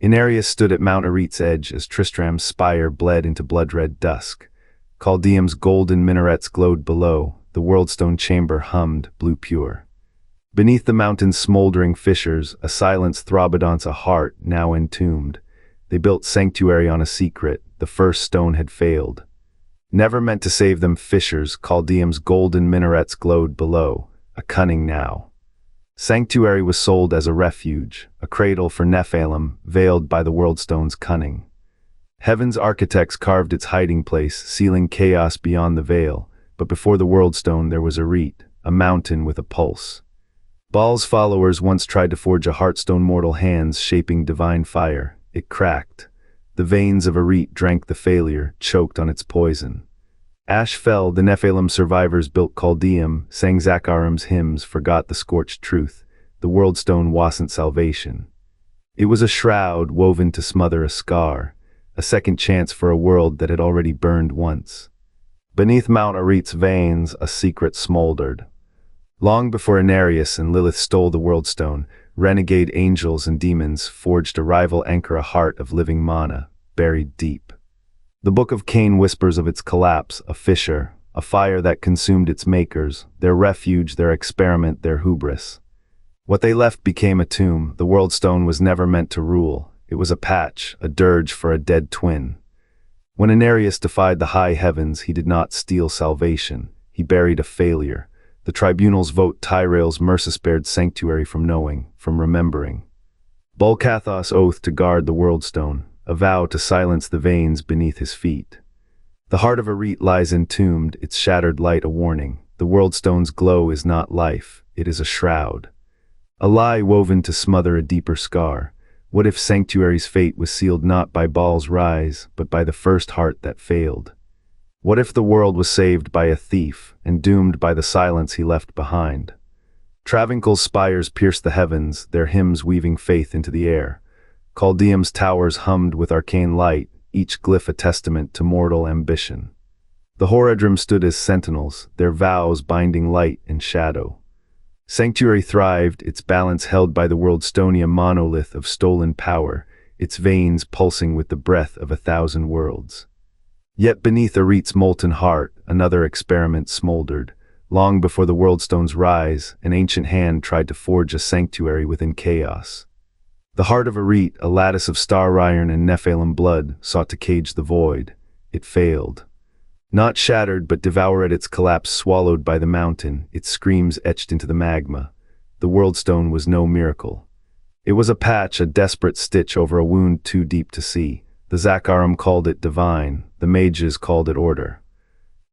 Angiris stood at Mount Arreat's edge as Tristram's spire bled into blood-red dusk. Chaldeum's golden minarets glowed below, the Worldstone chamber hummed, blue pure. Beneath the mountain's smoldering fissures, a silence throbbed on a heart now entombed. They built sanctuary on a secret, the first stone had failed. Never meant to save them fissures, Chaldeum's golden minarets glowed below, a cunning now. Sanctuary was sold as a refuge, a cradle for Nephilim, veiled by the Worldstone's cunning. Heaven's architects carved its hiding place, sealing chaos beyond the veil, but before the Worldstone there was Arreat, a mountain with a pulse. Baal's followers once tried to forge a heartstone, mortal hands shaping divine fire. It cracked. The veins of Arreat drank the failure, choked on its poison. Ash fell, the Nephilim survivors built Chaldeum, sang Zakharim's hymns, forgot the scorched truth. The Worldstone wasn't salvation. It was a shroud woven to smother a scar, a second chance for a world that had already burned once. Beneath Mount Arreat's veins, a secret smoldered. Long before Angiris and Lilith stole the Worldstone, renegade angels and demons forged a rival anchor, a heart of living mana, buried deep. The Book of Cain whispers of its collapse, a fissure, a fire that consumed its makers, their refuge, their experiment, their hubris. What they left became a tomb. The Worldstone was never meant to rule. It was a patch, a dirge for a dead twin. When Angiris defied the high heavens, he did not steal salvation. He buried a failure. The tribunals vote Tyrael's mercy-spared sanctuary from knowing, from remembering. Bolcathos' oath to guard the Worldstone, a vow to silence the veins beneath his feet. The Heart of Arreat lies entombed, its shattered light a warning. The Worldstone's glow is not life, it is a shroud. A lie woven to smother a deeper scar. What if Sanctuary's fate was sealed not by Baal's rise, but by the first heart that failed? What if the world was saved by a thief, and doomed by the silence he left behind? Travancore's spires pierced the heavens, their hymns weaving faith into the air. Chaldeum's towers hummed with arcane light, each glyph a testament to mortal ambition. The Horadrim stood as sentinels, their vows binding light and shadow. Sanctuary thrived, its balance held by the Worldstone, a monolith of stolen power, its veins pulsing with the breath of 1,000 worlds. Yet beneath Arreat's molten heart, another experiment smoldered. Long before the Worldstone's rise, an ancient hand tried to forge a sanctuary within chaos. The Heart of Arreat, a lattice of star iron and Nephilim blood, sought to cage the void. It failed. Not shattered, but devoured at its collapse, swallowed by the mountain, its screams etched into the magma. The Worldstone was no miracle. It was a patch, a desperate stitch over a wound too deep to see. The Zakharim called it divine, the mages called it order.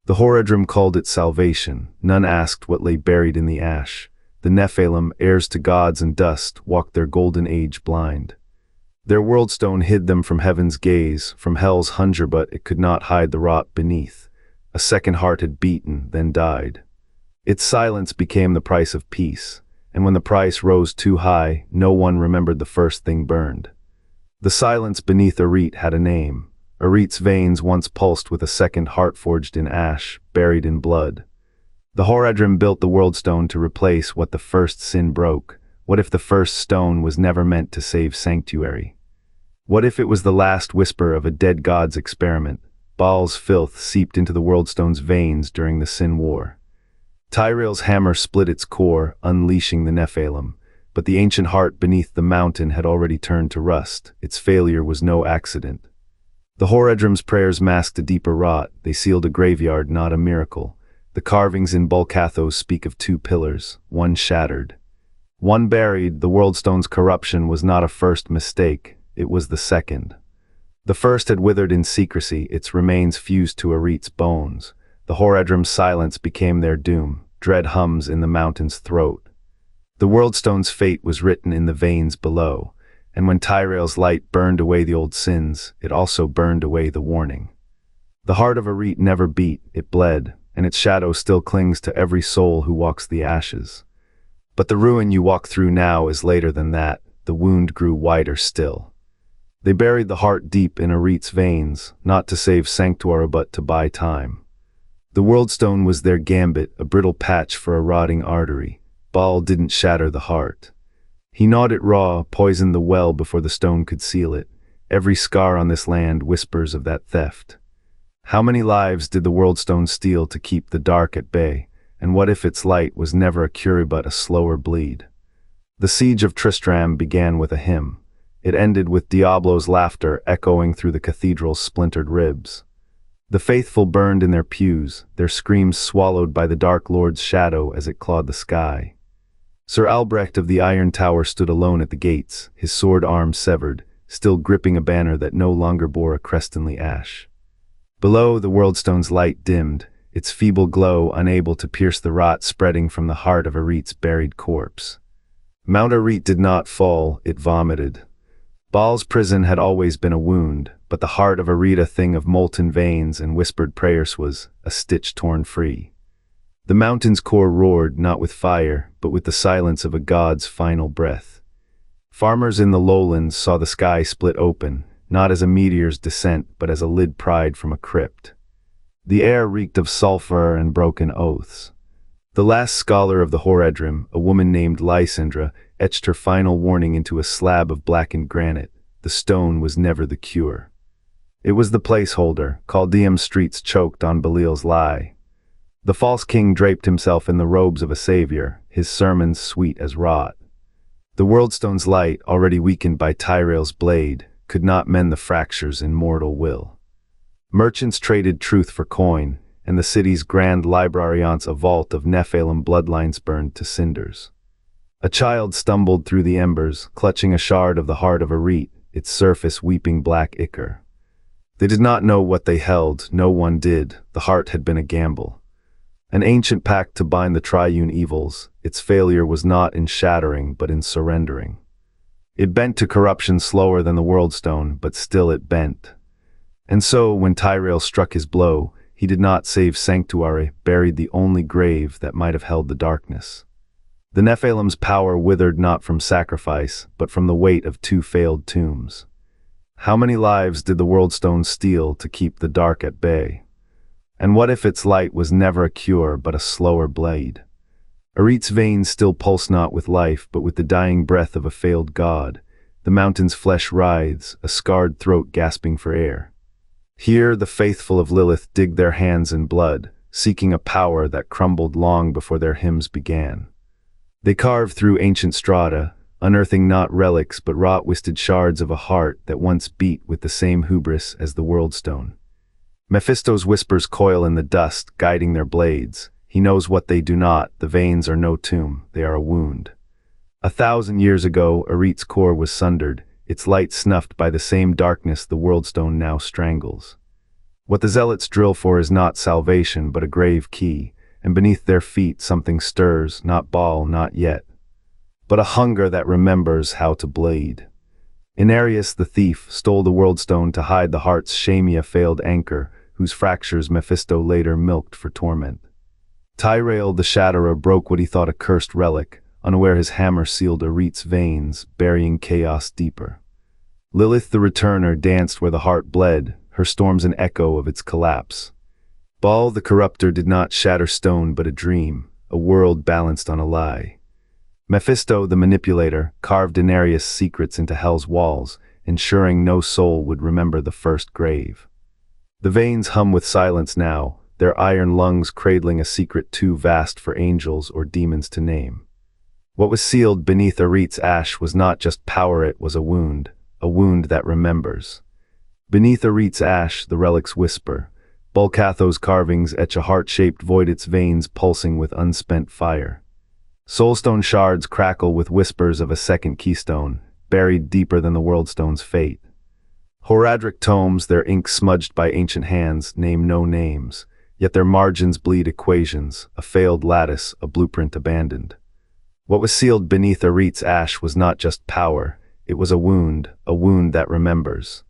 The Horadrim called it salvation. None asked what lay buried in the ash. The Nephilim, heirs to gods and dust, walked their golden age blind. Their Worldstone hid them from heaven's gaze, from hell's hunger, but it could not hide the rot beneath. A second heart had beaten, then died. Its silence became the price of peace, and when the price rose too high, no one remembered the first thing burned. The silence beneath Arreat had a name. Arreat's veins once pulsed with a second heart forged in ash, buried in blood. The Horadrim built the Worldstone to replace what the first sin broke. What if the first stone was never meant to save Sanctuary? What if it was the last whisper of a dead god's experiment? Baal's filth seeped into the Worldstone's veins during the Sin War. Tyrael's hammer split its core, unleashing the Nephilim, but the ancient heart beneath the mountain had already turned to rust. Its failure was no accident. The Horadrim's prayers masked a deeper rot. They sealed a graveyard, not a miracle. The carvings in Bolcathos speak of two pillars, one shattered. One buried. The Worldstone's corruption was not a first mistake, it was the second. The first had withered in secrecy, its remains fused to Arreat's bones. The Horadrim's silence became their doom, dread hums in the mountain's throat. The Worldstone's fate was written in the veins below, and when Tyrael's light burned away the old sins, it also burned away the warning. The Heart of Arreat never beat, it bled, and its shadow still clings to every soul who walks the ashes. But the ruin you walk through now is later than that. The wound grew wider still. They buried the heart deep in Arreat's veins, not to save Sanctuary but to buy time. The Worldstone was their gambit, a brittle patch for a rotting artery. Baal didn't shatter the heart. He gnawed it raw, poisoned the well before the stone could seal it. Every scar on this land whispers of that theft. How many lives did the Worldstone steal to keep the dark at bay? And what if its light was never a cure but a slower bleed? The siege of Tristram began with a hymn. It ended with Diablo's laughter echoing through the cathedral's splintered ribs. The faithful burned in their pews, their screams swallowed by the Dark Lord's shadow as it clawed the sky. Sir Albrecht of the Iron Tower stood alone at the gates, his sword arm severed, still gripping a banner that no longer bore a crestanly ash. Below, the Worldstone's light dimmed, its feeble glow unable to pierce the rot spreading from the Heart of Arreat's buried corpse. Mount Arreat did not fall, it vomited. Baal's prison had always been a wound, but the Heart of Arreat, a thing of molten veins and whispered prayers, was a stitch torn free. The mountain's core roared not with fire, but with the silence of a god's final breath. Farmers in the lowlands saw the sky split open, not as a meteor's descent, but as a lid pried from a crypt. The air reeked of sulfur and broken oaths. The last scholar of the Horadrim, a woman named Lysandra, etched her final warning into a slab of blackened granite. The stone was never the cure. It was the placeholder. Chaldeum's streets choked on Belial's lie. The false king draped himself in the robes of a savior, his sermons sweet as rot. The Worldstone's light, already weakened by Tyrell's blade, could not mend the fractures in mortal will. Merchants traded truth for coin, and the city's grand librarians, a vault of Nephilim bloodlines, burned to cinders. A child stumbled through the embers, clutching a shard of the Heart of Arreat, its surface weeping black ichor. They did not know what they held, no one did. The heart had been a gamble. An ancient pact to bind the triune evils. Its failure was not in shattering, but in surrendering. It bent to corruption slower than the Worldstone, but still it bent. And so, when Tyrell struck his blow, he did not save Sanctuary, buried the only grave that might have held the darkness. The Nephilim's power withered not from sacrifice, but from the weight of 2 failed tombs. How many lives did the Worldstone steal to keep the dark at bay? And what if its light was never a cure, but a slower blade? Arreat's veins still pulse not with life, but with the dying breath of a failed god. The mountain's flesh writhes, a scarred throat gasping for air. Here the faithful of Lilith dig their hands in blood, seeking a power that crumbled long before their hymns began. They carve through ancient strata, unearthing not relics but rot-wisted shards of a heart that once beat with the same hubris as the Worldstone. Mephisto's whispers coil in the dust, guiding their blades. He knows what they do not. The veins are no tomb, they are a wound. 1,000 years ago, Arreat's core was sundered, its light snuffed by the same darkness the Worldstone now strangles. What the zealots drill for is not salvation, but a grave key, and beneath their feet something stirs, not Baal, not yet, but a hunger that remembers how to bleed. Angiris the thief stole the Worldstone to hide the heart's Shamia failed anchor, whose fractures Mephisto later milked for torment. Tyrell the Shatterer broke what he thought a cursed relic, unaware his hammer sealed Arreat's veins, burying chaos deeper. Lilith the Returner danced where the heart bled, her storms an echo of its collapse. Baal the Corrupter did not shatter stone but a dream, a world balanced on a lie. Mephisto the Manipulator carved Angiris' secrets into hell's walls, ensuring no soul would remember the first grave. The veins hum with silence now, their iron lungs cradling a secret too vast for angels or demons to name. What was sealed beneath Arreat's ash was not just power, it was a wound that remembers. Beneath Arreat's ash, the relics whisper. Bulcatho's carvings etch a heart-shaped void, its veins pulsing with unspent fire. Soulstone shards crackle with whispers of a second keystone, buried deeper than the Worldstone's fate. Horadric tomes, their ink smudged by ancient hands, name no names, yet their margins bleed equations, a failed lattice, a blueprint abandoned. What was sealed beneath Arreat's ash was not just power, it was a wound that remembers.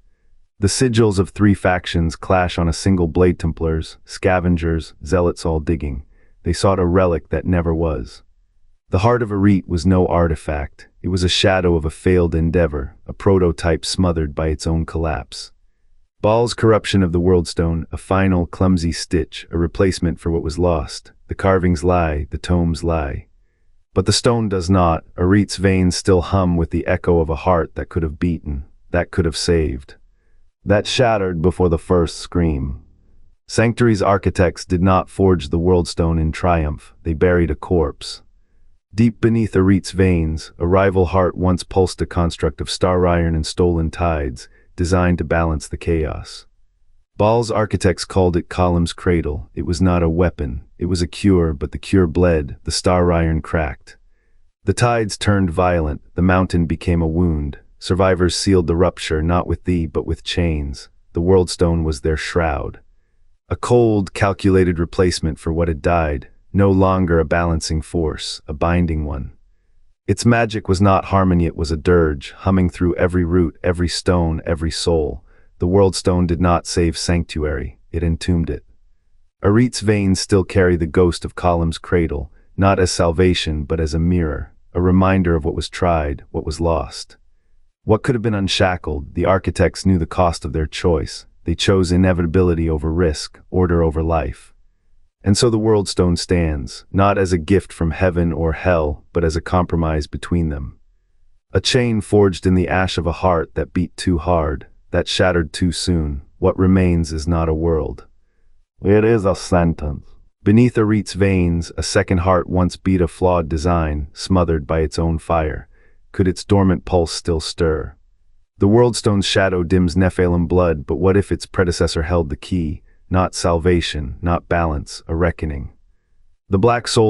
The sigils of 3 factions clash on a single blade: Templars, scavengers, zealots all digging. They sought a relic that never was. The Heart of Arreat was no artifact, it was a shadow of a failed endeavor, a prototype smothered by its own collapse. Baal's corruption of the Worldstone, a final, clumsy stitch, a replacement for what was lost. The carvings lie, the tomes lie. But the stone does not. Arreat's veins still hum with the echo of a heart that could have beaten, that could have saved, that shattered before the first scream. Sanctuary's architects did not forge the Worldstone in triumph, they buried a corpse. Deep beneath Arreat's veins, a rival heart once pulsed a construct of star iron and stolen tides, designed to balance the chaos. Baal's architects called it Column's cradle. It was not a weapon, it was a cure, but the cure bled, the star iron cracked. The tides turned violent, the mountain became a wound. Survivors sealed the rupture, not with thee, but with chains. The Worldstone was their shroud. A cold, calculated replacement for what had died, no longer a balancing force, a binding one. Its magic was not harmony, it was a dirge, humming through every root, every stone, every soul. The Worldstone did not save Sanctuary, it entombed it. Arreat's veins still carry the ghost of Column's cradle, not as salvation but as a mirror, a reminder of what was tried, what was lost. What could have been unshackled? The architects knew the cost of their choice. They chose inevitability over risk, order over life. And so the Worldstone stands, not as a gift from heaven or hell, but as a compromise between them. A chain forged in the ash of a heart that beat too hard, that shattered too soon. What remains is not a world. It is a sentence. Beneath Arreat's veins, a second heart once beat a flawed design, smothered by its own fire. Could its dormant pulse still stir? The Worldstone's shadow dims Nephilim blood, but what if its predecessor held the key? Not salvation, not balance, a reckoning. The black soul